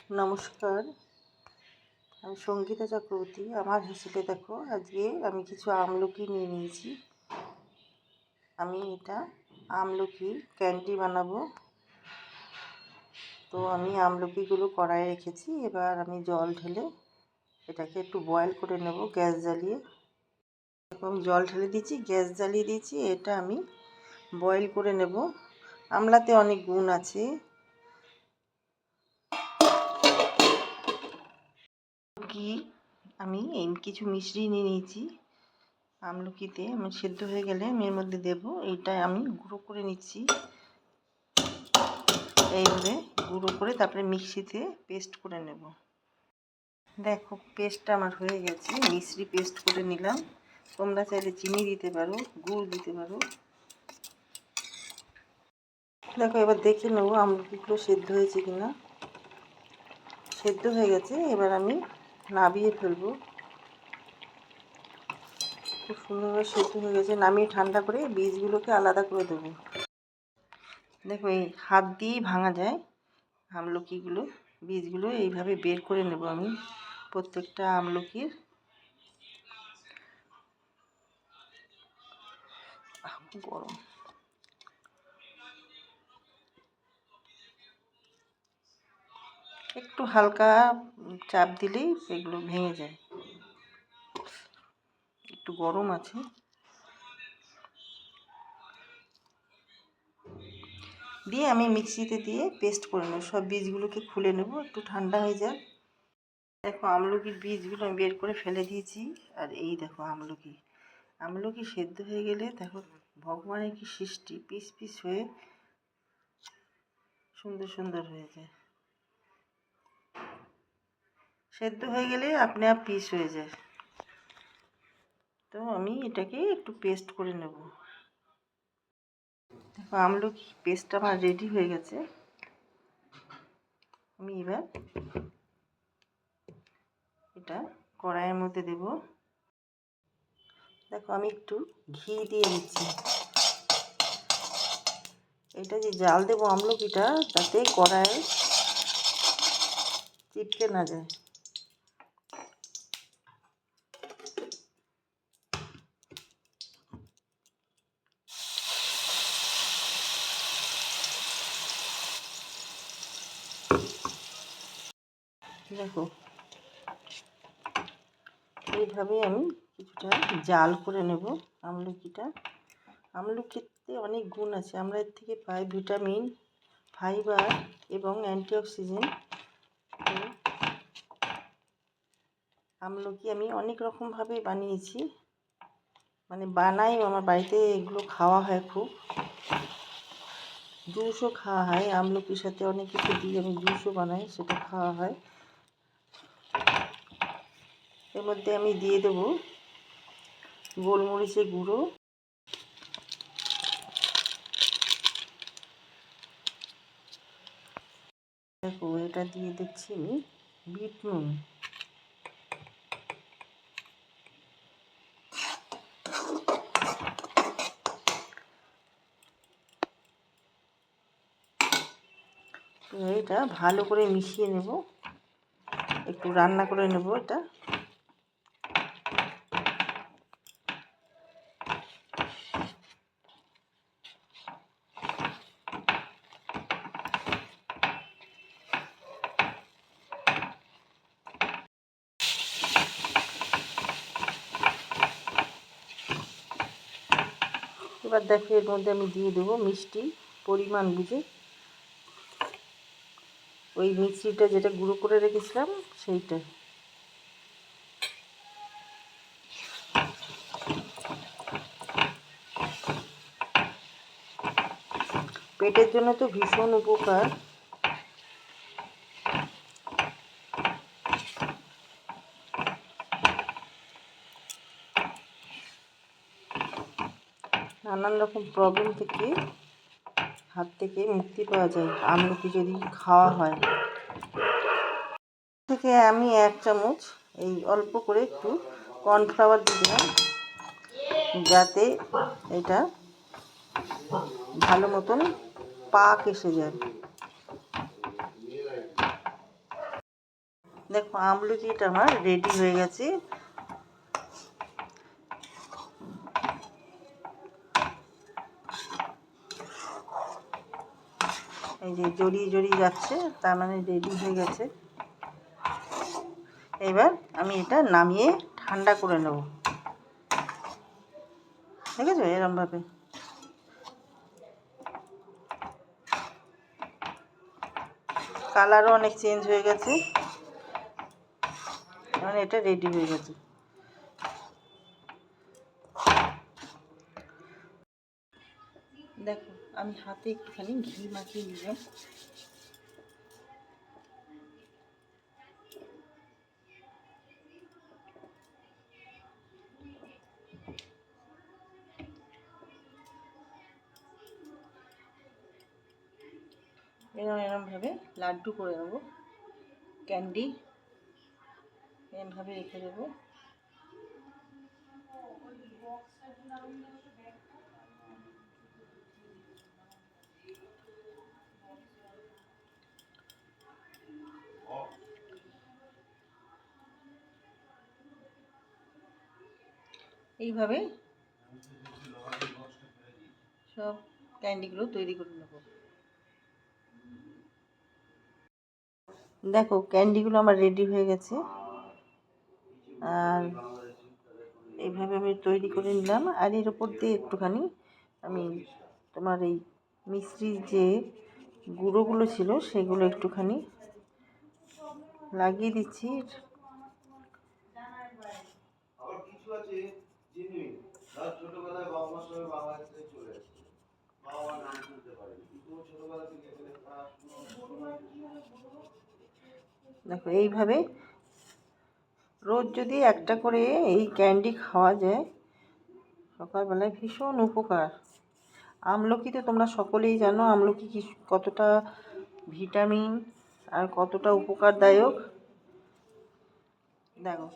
নমস্কার, আমি সঙ্গীতা চক্রবর্তী। আমার হিসেবে দেখো, আজকে আমি কিছু আমলকি নিয়ে নিয়েছি। আমি এটা আমলকির ক্যান্ডি বানাবো। তো আমি আমলকিগুলো কড়াইয়ে রেখেছি। এবার আমি জল ঢেলে এটাকে একটু বয়েল করে নেব গ্যাস জ্বালিয়ে। আমি জল ঢেলে দিয়েছি, গ্যাস জ্বালিয়ে দিয়েছি। এটা আমি বয়েল করে নেব। আমলাতে অনেক গুণ আছে। আমি কিছু মিশ্রি নিয়ে নিয়েছি। আমলকিতে আমি সেদ্ধ হয়ে গেলে আমি এর মধ্যে দেবো। এইটা আমি গুঁড়ো করে নিচ্ছি। এইভাবে গুঁড়ো করে তারপরে মিক্সিতে পেস্ট করে নেব। দেখো, পেস্টটা আমার হয়ে গেছে। মিশ্রি পেস্ট করে নিলাম। তোমরা চাইলে চিনি দিতে পারো, গুড় দিতে পারো। দেখো, এবার দেখে নেবো আমলকিগুলো সেদ্ধ হয়েছে কিনা। সেদ্ধ হয়ে গেছে। এবার আমি নামিয়ে ফেলবো। খুব সুন্দরভাবে সেদ্ধ হয়ে গেছে। নামিয়ে ঠান্ডা করে বীজগুলোকে আলাদা করে দেবো। দেখো, এই হাত দিয়েই ভাঙা যায় আমলকিগুলো। বীজগুলো এইভাবে বের করে নেব আমি প্রত্যেকটা আমলকির। গরম, একটু হালকা চাপ দিলেই এগুলো ভেঙে যায়। একটু গরম আছে। দিয়ে আমি মিক্সিতে দিয়ে পেস্ট করে নেব। সব বীজগুলোকে খুলে নেব, একটু ঠান্ডা হয়ে যাক। দেখো, আমলকির বীজগুলো আমি বের করে ফেলে দিয়েছি। আর এই দেখো, আমলকি সেদ্ধ হয়ে গেলে দেখো ভগবানের কি সৃষ্টি, পিস পিস হয়ে সুন্দর সুন্দর হয়ে যায়। সেদ্ধ হয়ে গেলে আপনি আপ পিস হয়ে যায়। তো আমি এটাকে একটু পেস্ট করে নেব। দেখো, আমলকি পেস্টটা আমার রেডি হয়ে গেছে। আমি এবার এটা কড়াইয়ের মধ্যে দেব। দেখো, আমি একটু ঘি দিয়ে দিচ্ছি। এটা যে জাল দেবো আমলকিটা, যাতে কড়াইয়ে চিপকে না যায়। দেখো, এইভাবে আমি কিছুটা জাল করে নেব আমলকিটা। আমলকিতে অনেক গুণ আছে। আমরা এর থেকে পাই ভিটামিন, ফাইবার এবং অ্যান্টিঅক্সিডেন্ট। আমলকি আমি অনেক রকমভাবে বানিয়েছি, মানে বানাই। আমার বাড়িতে এগুলো খাওয়া হয় খুব। জুসও খাওয়া হয়। আমলকির সাথে অনেক কিছু দিয়ে আমি জুসও বানাই, সেটা খাওয়া হয়। এর মধ্যে আমি দিয়ে দেবো গোলমরিচের গুঁড়ো। দেখো, এটা দিয়ে দিচ্ছি আমি বিট নুন। তো এটা ভালো করে মিশিয়ে নেব, একটু রান্না করে নেব এটা। এবার দেখো, এর মধ্যে আমি দিয়ে দেবো মিষ্টি পরিমাণ বুঝে। ওই মিক্সিটা যেটা গুঁড়ো করে রেখেছিলাম সেইটা। পেটের জন্য তো ভীষণ উপকার। নানান রকম প্রবলেম থেকে হাত থেকে মুক্তি পাওয়া যায় আমলকি যদি খাওয়া হয়। থেকে আমি 1 চামচ এই অল্প করে একটু কর্নফ্লাওয়ার দিয়ে দিলাম, যাতে এটা ভালো মতন পাক এসে যায়। দেখো আমলকিটা আমার রেডি হয়ে গেছে। এই যে জড়িয়ে জড়িয়ে যাচ্ছে, তার মানে রেডি হয়ে গেছে। এবার আমি এটা নামিয়ে ঠান্ডা করে নেব। দেখেছো এরমভাবে। কালারও অনেক চেঞ্জ হয়ে গেছে, মানে এটা রেডি হয়ে গেছে। দেখো আমি হাতে একটুখানি ঘি মাখিয়ে নিলাম। এরমভাবে লাড্ডু করে নেবো, ক্যান্ডি এরমভাবে রেখে দেবো। এইভাবে সব ক্যান্ডিগুলো তৈরি করে নেব। দেখো ক্যান্ডিগুলো আমার রেডি হয়ে গেছে, আর এইভাবে আমি তৈরি করে নিলাম। আর এর ওপর দিয়ে একটুখানি আমি তোমার এই মিষ্টির যে গুঁড়োগুলো ছিল সেগুলো একটুখানি লাগিয়ে দিচ্ছি। দেখো এইভাবে রোজ যদি একটা করে এই ক্যান্ডি খাওয়া যায় সকালবেলায় ভীষণ উপকার। আমলকি তো তোমরা সকলেই জানো আমলকি কি কতটা ভিটামিন আর কতটা উপকারদায়ক। দেখো